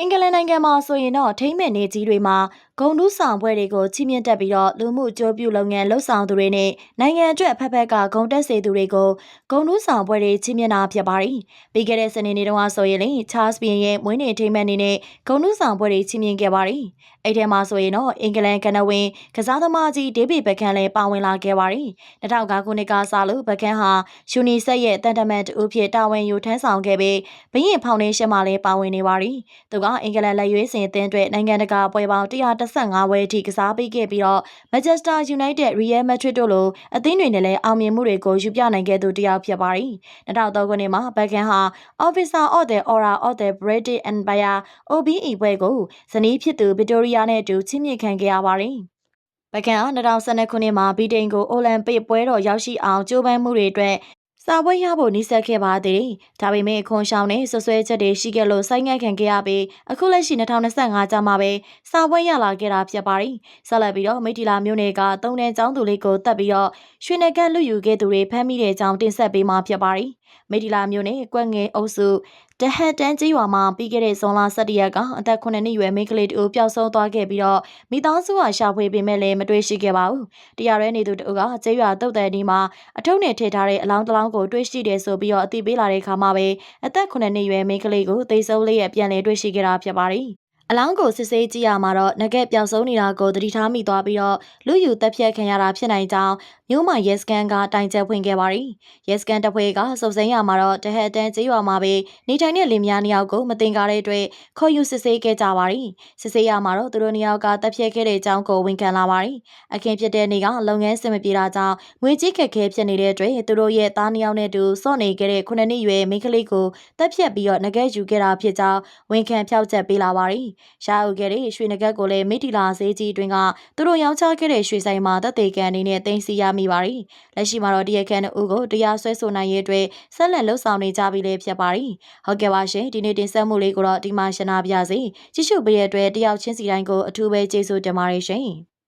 အင်္ဂလန်နိုင်ငံမှာဆိုရင်တော့ထိမ့်မဲ့နေကြီးတွေမှာဂုံတူးဆောင်ပွဲတွေကိုချီးမြှင့်တက်ပြီးတော့လူမှုအကျိုးပြုလုပ်ငန်းလှုပ်ဆောင်သူတွေနဲ့နိုင်ငံအတွက်ဖက်ဖက်ကဂုံတက်စေသူတွေကိုဂုံတူးဆောင်ပွဲတွေချီးမြှင့်တာဖြစ်ပါတယ်။ပြီးခဲ့တဲ့စနေနေ့တုန်းကဆိုရင်လေချားစ်ဘီယံရဲ့မွေးနေ့ထိမ့်မဲ့နေနဲ့ဂုံတူးဆောင်ပွဲတွေချီးမြှင့်ခဲ့ပါတယ်။အဲ့ထဲမှာဆိုရင်တော့အင်္ဂလန်ကန်နဝင်းကစားသမားကြီးဒေးဗစ်ဘက်ခန်လည်းပါဝင်လာခဲ့ပါတယ်။2009ခုနှစ်ကစလို့ဘက်ခန်ဟာယူနီဆက်ရဲ့တန်တမန်တူအဖြစ်တာဝန်ယူထမ်းဆောင်ခဲ့ပြီးဘရင်ဖောင်ဒေးရှင်းမှာလည်းပါဝင်နေပါတယ်။သူကအင်္ဂလန်လက်ရွေးစင်အသင်းအတွက်နိုင်ငံတကာပွဲပေါင်း115ပွဲအထိကစားပေးခဲ့ပြီးတော့ Manchester United, Real Madrid တို့လိုအသင်းတွေနဲ့လည်းအောင်မြင်မှုတွေကိုယူပြနိုင်ခဲ့သူတစ်ယောက်ဖြစ်ပါတယ်။2003ခုနှစ်မှာဘက်ဂန်ဟာ Officer of the Order of the British Empire OBE ပွဲကိုဇနီးဖြစ်သူဗစ်တိုးရီယာနဲ့အတူချီးမြှင့်ခံခဲ့ရပါတယ်။ဘက်ဂန်ဟာ2012ခုနှစ်မှာဗြိတိန်ကိုအိုလံပစ်ပွဲတော်ရောက်ရှိအောင်ကြိုးပမ်းမှုတွေအတွက်စာပွဲရဖို့နှိစက်ခဲ့ပါသေးတယ်။ဒါပေမဲ့အခွန်ရှောင်းနဲ့ဆွဆွဲချက်တွေရှိခဲ့လို့ဆိုင်းငံ့ခံခဲ့ရပြီးအခုလက်ရှိ2025ကျမှပဲစာပွဲရလာခဲ့တာဖြစ်ပါတယ်။ဆက်လက်ပြီးတော့မိထီလာမြို့နယ်ကသုံးတန်းကျောင်းသူလေးကိုတပ်ပြီးတော့ရွှေနဂတ်လူယူခဲ့သူတွေဖမ်းမိတဲ့အကြောင်းတင်ဆက်ပေးမှာဖြစ်ပါတယ်။မိထီလာမြို့နယ်ကွက်ငယ်အုပ်စုတဟတ်တန်းကြီးရွာမှာပြီးခဲ့တဲ့ဇွန်လ17ရက်ကအသက်9နှစ်ရွယ်မိန်းကလေးတူပျောက်ဆုံးသွားခဲ့ပြီးတော့မိသားစုကရှာဖွေပေမဲ့လည်းမတွေ့ရှိခဲ့ပါဘူး။တရားရဲနေသူတို့ကကျေးရွာတုတ်တဲ့ဒီမှာအထုပ်နဲ့ထည့်ထားတဲ့အလောင်းတစ်လောင်းကိုတွေ့ရှိတယ်ဆိုပြီးတော့အသိပေးလာတဲ့အခါမှာပဲအသက်9နှစ်ရွယ်မိန်းကလေးကိုသေဆုံးလေးရဲ့ပြန်လည်တွေ့ရှိခဲ့တာဖြစ်ပါတယ်။အလောင်းကိုစစ်ဆေးကြည့်ရမှာတော့ငကက်ပျောက်ဆုံးနေတာကိုသတိထားမိသွားပြီးတော့လူယူတက်ဖြတ်ခံရတာဖြစ်နိုင်ကြောင်းမြို့မှာရဲစခန်းကတိုင်ချက်ဖွင့်ခဲ့ပါတယ်။ရဲစခန်းတပ်ဖွဲ့ကစုံစမ်းရမှာတော့တဟတ်တန်းကျေးရွာမှာပဲနေထိုင်တဲ့လင်မယားနှစ်ယောက်ကိုမတင်ကားတဲ့အတွက်ခေါ်ယူစစ်ဆေးခဲ့ကြပါတယ်။စစ်ဆေးရမှာတော့သူတို့နှစ်ယောက်ကတက်ဖြတ်ခဲ့တဲ့အကြောင်းကိုဝန်ခံလာပါတယ်။အခင်းဖြစ်တဲ့နေ့ကလုပ်ငန်းစင်မပြေတာကြောင့်ငွေကြီးခက်ခဲဖြစ်နေတဲ့အတွက်သူတို့ရဲ့သားနှစ်ယောက်နဲ့တူစော့နေခဲ့တဲ့9နှစ်ရွယ်မိန်းကလေးကိုတက်ဖြတ်ပြီးတော့ငကက်ယူခဲ့တာဖြစ်ကြောင်းဝန်ခံဖျောက်ချက်ပေးလာပါတယ်။ရှာအုပ်ခဲ့တဲ့ရွှေနဂတ်ကိုလည်းမိတီလာဈေးကြီးအတွင်းကသူတို့ရောင်းချခဲ့တဲ့ရွှေဆိုင်မှာတပ်သေးကန်အနေနဲ့တင်စီရမိပါတယ်။လက်ရှိမှာတော့တရားခံအုပ်ကိုတရားစွဲဆိုနိုင်ရေးအတွက်ဆက်လက်လှုပ်ဆောင်နေကြပြီလည်းဖြစ်ပါတယ်။ဟုတ်ကဲ့ပါရှင်ဒီနေ့တင်ဆက်မှုလေးကိုတော့ဒီမှာရှင်းနာပြစေ။ကြည့်ရှုပေးတဲ့အတွက်တယောက်ချင်းစီတိုင်းကိုအထူးပဲကျေးဇူးတင်ပါတယ်ရှင်။